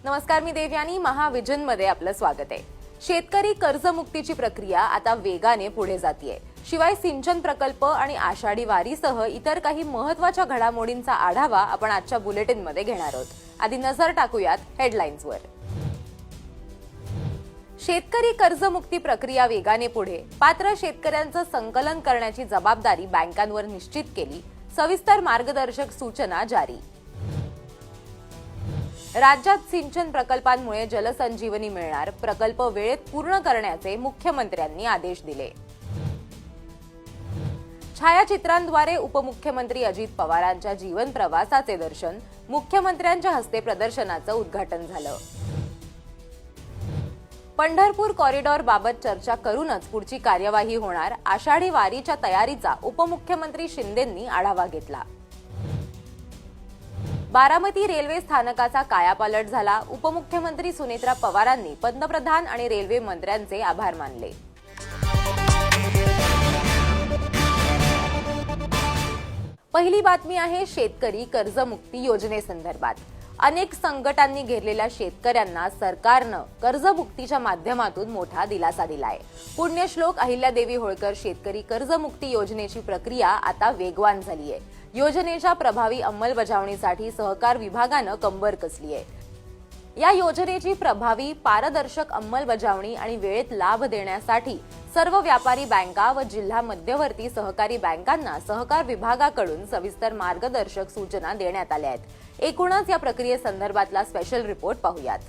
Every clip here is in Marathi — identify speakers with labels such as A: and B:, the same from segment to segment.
A: नमस्कार, मी देवयानी. महाविजनमध्ये आपलं स्वागत आहे. शेतकरी कर्जमुक्तीची प्रक्रिया आता वेगाने पुढे जातीये. शिवाय सिंचन प्रकल्प आणि आषाढी वारीसह इतर काही महत्त्वाच्या घडामोडींचा आढावा आपण आजच्या बुलेटिनमध्ये घेणार आहोत. आधी नजर टाकूयात हेडलाईन्सवर. शेतकरी कर्जमुक्ती प्रक्रिया वेगाने पुढे. पात्र शेतकऱ्यांचं संकलन करण्याची जबाबदारी बँकांवर निश्चित केली. सविस्तर मार्गदर्शक सूचना जारी. राज्यात सिंचन प्रकल्पांमुळे जलसंजीवनी मिळणार. प्रकल्प वेळेत पूर्ण करण्याचे मुख्यमंत्र्यांनी आदेश दिले. छायाचित्रांद्वारे उपमुख्यमंत्री अजित पवारांच्या जीवन प्रवासाचे दर्शन. मुख्यमंत्र्यांच्या हस्ते प्रदर्शनाचं उद्घाटन झालं. पंढरपूर कॉरिडॉर बाबत चर्चा करूनच पुढची कार्यवाही होणार. आषाढी वारीच्या तयारीचा उपमुख्यमंत्री शिंदेंनी आढावा घेतला. बारामती रेल्वे स्थानकाचा कायापालट झाला. उपमुख्यमंत्री सुनेत्रा पवारांनी पंतप्रधान आणि रेल्वे मंत्र्यांचे आभार मानले. पहिली बातमी आहे शेतकरी कर्जमुक्ती योजनेसंदर्भात. अनेक संकटांनी घेरलेल्या शेतकऱ्यांना सरकारनं कर्जमुक्तीच्या माध्यमातून मोठा दिलासा दिलाय. पुण्यश्लोक अहिल्यादेवी होळकर शेतकरी कर्जमुक्ती योजनेची प्रक्रिया आता वेगवान झाली आहे. योजनेच्या प्रभावी अंमलबजावणीसाठी सहकार विभागानं कंबर कसली आहे. या योजनेची प्रभावी पारदर्शक अंमलबजावणी आणि वेळेत लाभ देण्यासाठी सर्व व्यापारी बँका व जिल्हा मध्यवर्ती सहकारी बँकांना सहकार विभागाकडून सविस्तर मार्गदर्शक सूचना देण्यात आल्या आहेत. एकूणच या प्रक्रियेसंदर्भातला स्पेशल रिपोर्ट पाहूयात.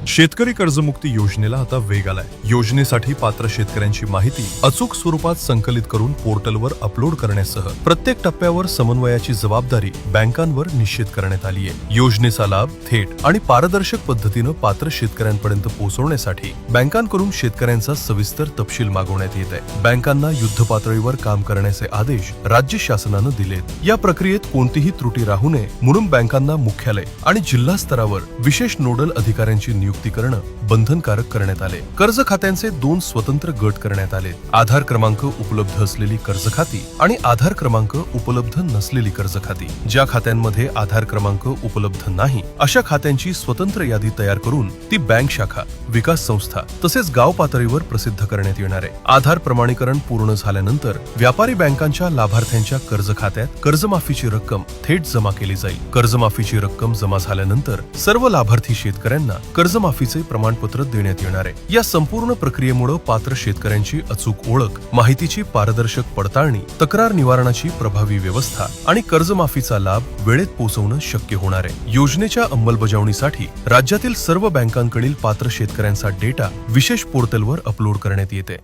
B: शेतकरी कर्जमुक्ती योजनेला आता वेग आलाय. योजनेसाठी पात्र शेतकऱ्यांची माहिती अचूक स्वरूपात संकलित करून पोर्टलवर अपलोड करण्यासह प्रत्येक टप्प्यावर समन्वयाची जबाबदारी बँकांवर निश्चित करण्यात आली आहे. योजनेचा लाभ थेट आणि पारदर्शक पद्धतीनं पात्र शेतकऱ्यांपर्यंत पोहोचवण्यासाठी बँकांकडून शेतकऱ्यांचा सविस्तर तपशील मागवण्यात येत आहे. बँकांना युद्ध पातळीवर काम करण्याचे आदेश राज्य शासनानं दिलेत. या प्रक्रियेत कोणतीही त्रुटी राहू नये म्हणून बँकांना मुख्यालय आणि जिल्हा स्तरावर विशेष नोडल अधिकाऱ्यांची नियुक्ती करणं बंधनकारक करण्यात आले. कर्ज खात्यांचे 2 स्वतंत्र गट करण्यात आले. आधार क्रमांक उपलब्ध असलेली कर्ज खाती आणि आधार क्रमांक उपलब्ध नसलेली कर्ज खाती. ज्या खात्यांमध्ये आधार क्रमांक उपलब्ध नाही अशा खात्यांची स्वतंत्र यादी तयार करून ती बँक शाखा, विकास संस्था तसेच गाव पातळीवर प्रसिद्ध करण्यात येणार आहे. आधार प्रमाणीकरण पूर्ण झाल्यानंतर व्यापारी बँकांच्या लाभार्थ्यांच्या कर्ज खात्यात कर्जमाफीची रक्कम थेट जमा केली जाईल. कर्जमाफीची रक्कम जमा झाल्यानंतर सर्व लाभार्थी शेतकऱ्यांना कर्जमाफीचे प्रमाणपत्र देण्यात येणार आहे. या संपूर्ण प्रक्रियेमुळे पात्र शेतकऱ्यांची अचूक ओळख, माहितीची पारदर्शक पडताळणी, तक्रार निवारणाची प्रभावी व्यवस्था आणि कर्जमाफीचा लाभ वेळेत पोहोचवणं शक्य होणार आहे. योजनेच्या अंमलबजावणीसाठी राज्यातील सर्व बँकांकडील पात्र शेतकऱ्यांचा डेटा विशेष पोर्टलवर अपलोड करण्यात येते.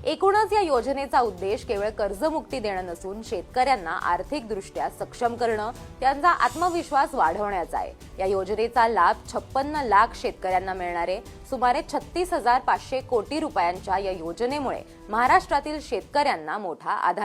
A: एकूणच या योजनेचा उद्देश केवळ कर्जमुक्ती देणं नसून शेतकऱ्यांना आर्थिकदृष्ट्या सक्षम करणं, त्यांचा आत्मविश्वास वाढवण्याचा आहे. या योजनेचा लाभ 56 लाख शेतकऱ्यांना मिळणार आहे. सुमारे 36,500 कोटी रुपयांच्या या योजनेमुळे महाराष्ट्रातील शेतकऱ्यांना मोठा आधार